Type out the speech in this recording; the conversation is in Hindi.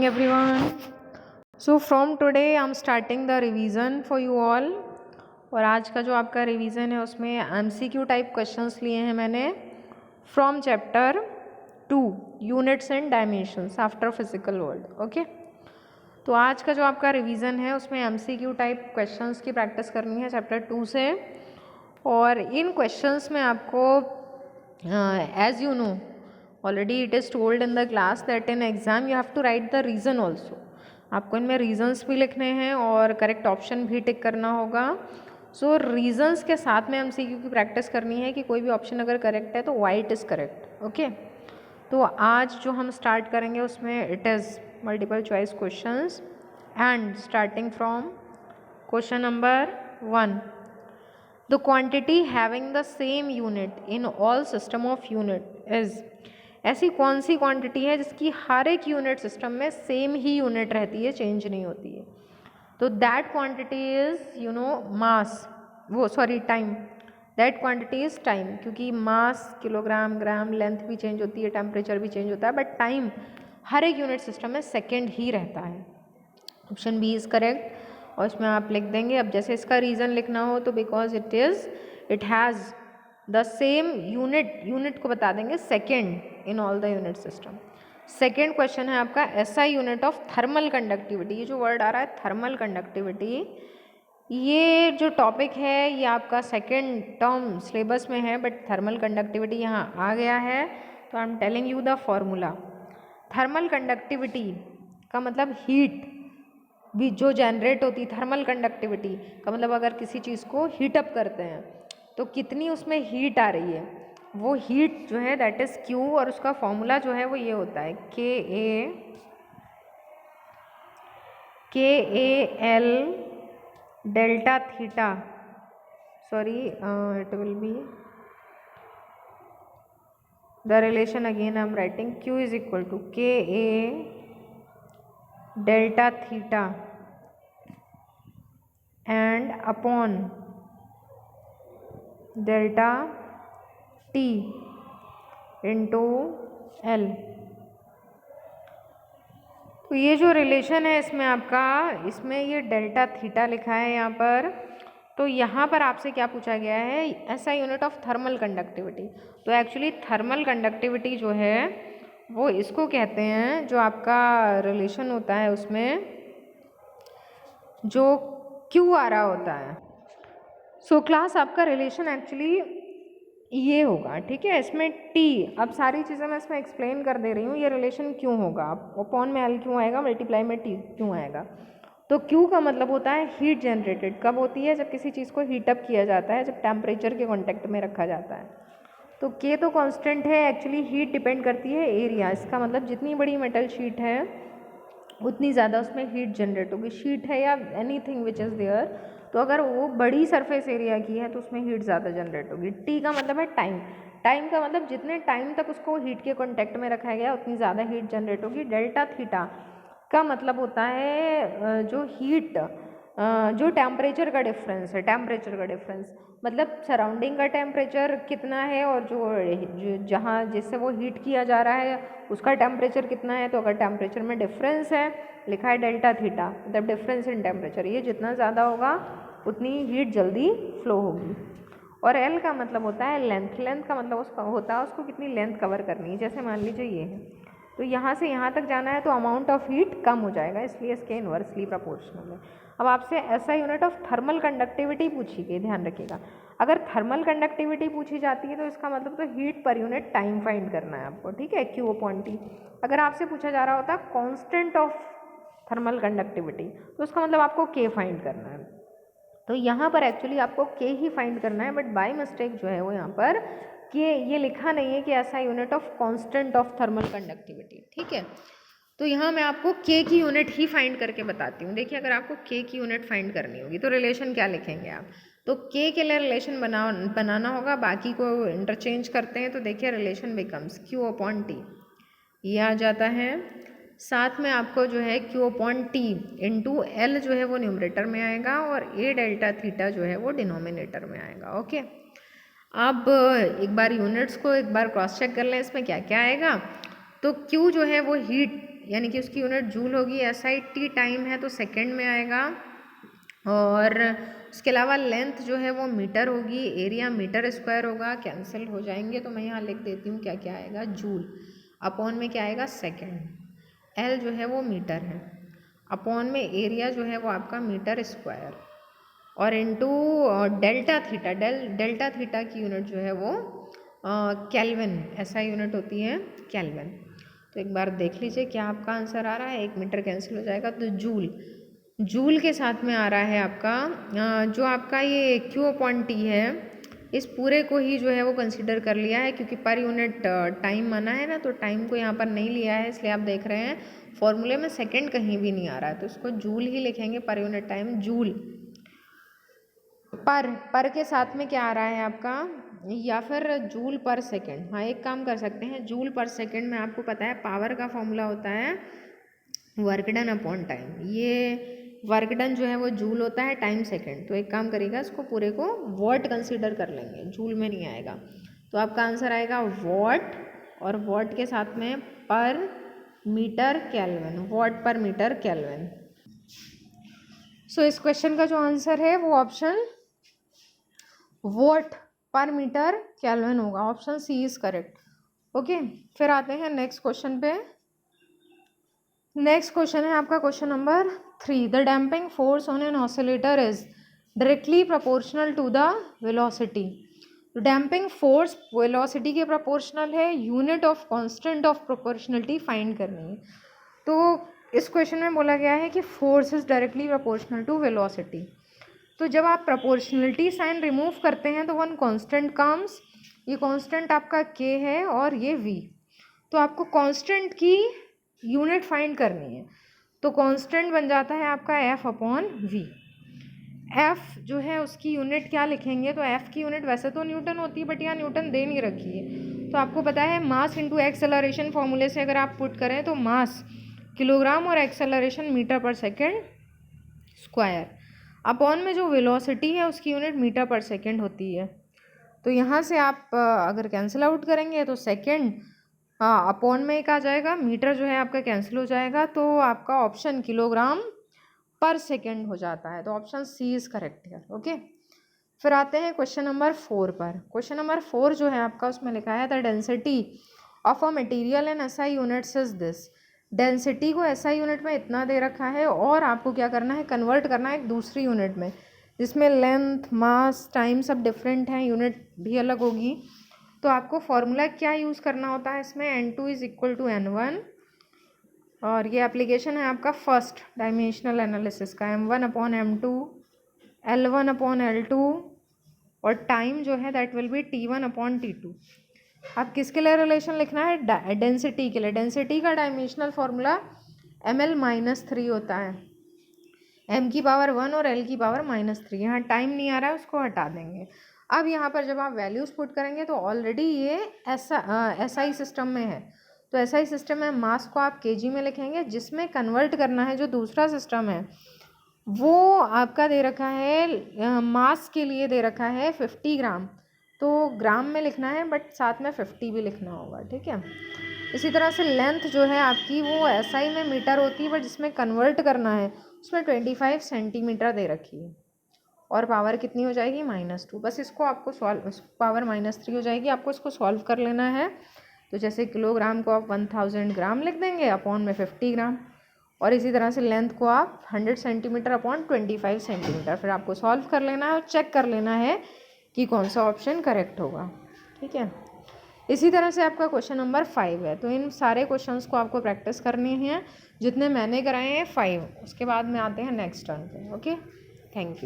everyone. So from today I'm starting the revision for you all. और आज का जो आपका रिवीजन है उसमें एमसीक्यू टाइप क्वेश्चंस लिए हैं मैंने from chapter 2 units and dimensions after physical world. Okay, तो आज का जो आपका रिवीजन है उसमें एमसीक्यू टाइप क्वेश्चंस की प्रैक्टिस करनी है चैप्टर 2 से। और इन क्वेश्चंस में आपको as you know already it is told in the class that in exam you have to write the reason also। आपको इनमें रीजंस भी लिखने हैं और करेक्ट ऑप्शन भी टिक करना होगा। सो रीजंस के साथ में एमसीक्यू की प्रैक्टिस करनी है कि कोई भी ऑप्शन अगर करेक्ट है तो why it is correct. Okay, तो आज जो हम स्टार्ट करेंगे उसमें it is multiple choice questions and starting from question number 1। The quantity having the same unit in all system of unit is, ऐसी कौन सी क्वांटिटी है जिसकी हर एक यूनिट सिस्टम में सेम ही यूनिट रहती है, चेंज नहीं होती है। तो that quantity is you know mass, वो sorry time, that quantity is time. क्योंकि मास किलोग्राम, ग्राम, लेंथ भी चेंज होती है, टेम्परेचर भी चेंज होता है, बट टाइम हर एक यूनिट सिस्टम में सेकेंड ही रहता है। Option B is correct. और इसमें आप लिख देंगे, अब जैसे इसका रीज़न लिखना हो तो because it has the same unit को बता देंगे second in all the unit system. Second question है आपका SI unit of thermal conductivity. ये जो वर्ड आ रहा है थर्मल कंडक्टिविटी, ये जो टॉपिक है ये आपका सेकेंड टर्म सिलेबस में है, बट थर्मल कंडक्टिविटी यहाँ आ गया है। तो I am telling you the formula. Thermal conductivity का मतलब हीट भी जो जनरेट होती है, थर्मल कंडक्टिविटी का मतलब अगर किसी चीज़ को हीटअप करते हैं तो कितनी उसमें हीट आ रही है, वो हीट जो है दैट इज़ क्यू। और उसका फॉर्मूला जो है वो ये होता है K A L delta theta, sorry it will be the relation again I am writing Q is equal to K A delta theta and upon delta T into L. तो ये जो रिलेशन है इसमें आपका, इसमें ये डेल्टा थीटा लिखा है यहाँ पर। तो यहाँ पर आपसे क्या पूछा गया है, ऐसा यूनिट ऑफ थर्मल कंडक्टिविटी। तो एक्चुअली थर्मल कंडक्टिविटी जो है वो इसको कहते हैं, जो आपका रिलेशन होता है उसमें जो क्यू आ रहा होता है। सो क्लास आपका रिलेशन एक्चुअली ये होगा, ठीक है। इसमें टी, अब सारी चीज़ें मैं इसमें एक्सप्लेन कर दे रही हूँ। ये रिलेशन क्यों होगा, अपॉन में एल क्यों आएगा, मल्टीप्लाई में टी क्यों आएगा। तो क्यू का मतलब होता है हीट जनरेटेड, कब होती है, जब किसी चीज़ को हीटअप किया जाता है, जब टेम्परेचर के कॉन्टेक्ट में रखा जाता है। तो के तो कांस्टेंट है, एक्चुअली हीट डिपेंड करती है एरिया। इसका मतलब जितनी बड़ी मेटल शीट है उतनी ज़्यादा उसमें हीट जनरेट होगी। शीट है या एनीथिंग विच इज़ देयर, तो अगर वो बड़ी सरफेस एरिया की है तो उसमें हीट ज़्यादा जनरेट होगी। टी का मतलब है टाइम, टाइम का मतलब जितने टाइम तक उसको हीट के कॉन्टेक्ट में रखा गया उतनी ज़्यादा हीट जनरेट होगी। डेल्टा थीटा का मतलब होता है जो हीट, जो टेम्परेचर का डिफरेंस है, टेम्परेचर का डिफरेंस मतलब सराउंडिंग का टेम्परेचर कितना है और जो जहाँ जिससे वो हीट किया जा रहा है उसका टेम्परेचर कितना है। तो अगर टेम्परेचर में डिफरेंस है, लिखा है डेल्टा थीटा, मतलब डिफरेंस इन टेम्परेचर, ये जितना ज़्यादा होगा उतनी हीट जल्दी फ्लो होगी। और एल का मतलब होता है लेंथ, लेंथ का मतलब उसका होता है उसको कितनी लेंथ कवर करनी है। जैसे मान लीजिए ये है, तो यहाँ से यहाँ तक जाना है तो अमाउंट ऑफ हीट कम हो जाएगा, इसलिए इसके इन्वर्सली प्रोपोर्शनल है। अब आपसे ऐसा यूनिट ऑफ थर्मल कंडक्टिविटी पूछी गई, ध्यान रखिएगा। अगर थर्मल कंडक्टिविटी पूछी जाती है तो इसका मतलब तो heat per unit time find करना है आपको, ठीक है, क्यू अपॉन टी। अगर आपसे पूछा जा रहा होता कांस्टेंट ऑफ थर्मल कंडक्टिविटी तो उसका मतलब आपको के फाइंड करना है। तो यहाँ पर एक्चुअली आपको के ही फाइंड करना है, बट बाय मिस्टेक जो है वो यहाँ पर के ये लिखा नहीं है कि ऐसा unit of constant of thermal conductivity, ठीक है। तो यहाँ मैं आपको के की यूनिट ही फाइंड करके बताती हूँ। देखिए, अगर आपको के की यूनिट फाइंड करनी होगी तो रिलेशन क्या लिखेंगे आप, तो के के लिए रिलेशन बनाना होगा, बाकी को इंटरचेंज करते हैं। तो देखिए relation becomes Q upon T, ये आ जाता है। साथ में आपको जो है Q upon T into L जो है वो न्यूमरेटर में आएगा और ए डेल्टा थीटा जो है वो डिनोमिनेटर में आएगा। ओके, अब एक बार यूनिट्स को एक बार क्रॉस चेक कर लें, इसमें क्या क्या आएगा। तो Q जो है वो हीट यानी कि उसकी यूनिट जूल होगी। SI टाइम है तो सेकेंड में आएगा। और उसके अलावा लेंथ जो है वो मीटर होगी, एरिया मीटर स्क्वायर होगा, कैंसिल हो जाएंगे तो मैं यहाँ लिख देती हूँ क्या क्या आएगा, जूल अपॉन में क्या आएगा सेकेंड। एल जो है वो मीटर है, अपॉन में एरिया जो है वो आपका मीटर स्क्वायर, और into delta theta. Delta theta की यूनिट जो है वो केल्विन, ऐसा यूनिट होती है केल्विन। तो एक बार देख लीजिए क्या आपका आंसर आ रहा है। 1 मीटर कैंसिल हो जाएगा तो जूल के साथ में आ रहा है आपका जो आपका ये Q/T है, इस पूरे को ही जो है वो कंसीडर कर लिया है, क्योंकि पर यूनिट टाइम माना है ना, तो टाइम को यहाँ पर नहीं लिया है, इसलिए आप देख रहे हैं फॉर्मूले में सेकंड कहीं भी नहीं आ रहा है, तो इसको जूल ही लिखेंगे, पर यूनिट टाइम जूल। पर के साथ में क्या आ रहा है आपका, या फिर जूल पर सेकेंड। हाँ, एक काम कर सकते हैं, जूल पर सेकेंड में आपको पता है पावर का फॉर्मूला होता है वर्क डन अपॉन टाइम। ये वर्क डन जो है वो जूल होता है, टाइम सेकेंड। तो एक काम करिएगा, इसको पूरे को वॉट कंसीडर कर लेंगे, जूल में नहीं आएगा। तो आपका आंसर आएगा वॉट, और वॉट के साथ में पर मीटर केल्विन, वॉट पर मीटर केल्विन। सो इस क्वेश्चन का जो आंसर है वो ऑप्शन वॉट पर मीटर केल्विन होगा, option C is correct. Okay, फिर आते हैं नेक्स्ट क्वेश्चन पे। नेक्स्ट क्वेश्चन है आपका question number 3। The damping force on an oscillator is directly proportional to the velocity. Damping force velocity के प्रोपोर्शनल है, unit of constant of proportionality find करनी है। तो इस क्वेश्चन में बोला गया है कि force is directly proportional to velocity. तो जब आप प्रोपोर्शनलिटी साइन रिमूव करते हैं तो वन कांस्टेंट कम्स, ये कांस्टेंट आपका k है और ये v। तो आपको कांस्टेंट की यूनिट फाइंड करनी है, तो कांस्टेंट बन जाता है आपका F/v। F जो है उसकी यूनिट क्या लिखेंगे, तो F की यूनिट वैसे तो न्यूटन होती है, बट यहाँ न्यूटन दे नहीं रखी है। तो आपको पता है मास इंटू एक्सेलरेशन फॉर्मूले से अगर आप पुट करें तो मास किलोग्राम और एक्सेलरेशन मीटर पर सेकेंड स्क्वायर, अपॉन में जो वेलोसिटी है उसकी यूनिट मीटर पर सेकेंड होती है। तो यहाँ से आप अगर कैंसिल आउट करेंगे तो सेकेंड अपॉन में एक आ जाएगा, मीटर जो है आपका कैंसिल हो जाएगा, तो आपका ऑप्शन किलोग्राम पर सेकेंड हो जाता है। तो ऑप्शन सी इज करेक्ट है। ओके, फिर आते हैं क्वेश्चन नंबर 4 पर। क्वेश्चन नंबर 4 जो है आपका उसमें लिखा है the density of a material in SI units is this. Density को SI यूनिट में इतना दे रखा है, और आपको क्या करना है, कन्वर्ट करना है एक दूसरी यूनिट में, जिसमें लेंथ, मास, टाइम सब डिफरेंट हैं, यूनिट भी अलग होगी। तो आपको फॉर्मूला क्या यूज़ करना होता है इसमें, N2 is equal to N1, और ये एप्लीकेशन है आपका फर्स्ट डायमेंशनल एनालिसिस का, M1/M2, L1/L2, और टाइम जो है दैट विल बी T1/T2। अब किसके लिए रिलेशन लिखना है, डेंसिटी के लिए। डेंसिटी का डायमेंशनल फॉर्मूला ml-3 होता है, m की पावर 1 और l की पावर -3। यहाँ टाइम नहीं आ रहा है, उसको हटा देंगे। अब यहाँ पर जब आप वैल्यूज़ पुट करेंगे तो ऑलरेडी ये SI सिस्टम में है, तो SI सिस्टम में मास को आप kg में लिखेंगे, जिसमें कन्वर्ट करना है जो दूसरा सिस्टम है वो आपका दे रखा है, मास के लिए दे रखा है 50 ग्राम, तो ग्राम में लिखना है, बट साथ में 50 भी लिखना होगा, ठीक है। इसी तरह से लेंथ जो है आपकी वो SI में मीटर होती है, बट जिसमें कन्वर्ट करना है उसमें 25 सेंटीमीटर दे रखी है, और पावर कितनी हो जाएगी, -2। बस इसको आपको सॉल्व, पावर -3 हो जाएगी, आपको इसको सॉल्व कर लेना है। तो जैसे किलोग्राम को आप 1000 ग्राम लिख देंगे अपॉन में 50 ग्राम, और इसी तरह से लेंथ को आप 100 सेंटीमीटर अपॉन 25 सेंटीमीटर। फिर आपको सॉल्व कर लेना है और चेक कर लेना है कि कौन सा ऑप्शन करेक्ट होगा, ठीक है। इसी तरह से आपका क्वेश्चन नंबर 5 है, तो इन सारे क्वेश्चंस को आपको प्रैक्टिस करनी है, जितने मैंने कराए हैं 5। उसके बाद में आते हैं नेक्स्ट टर्न पे। Okay, thank you.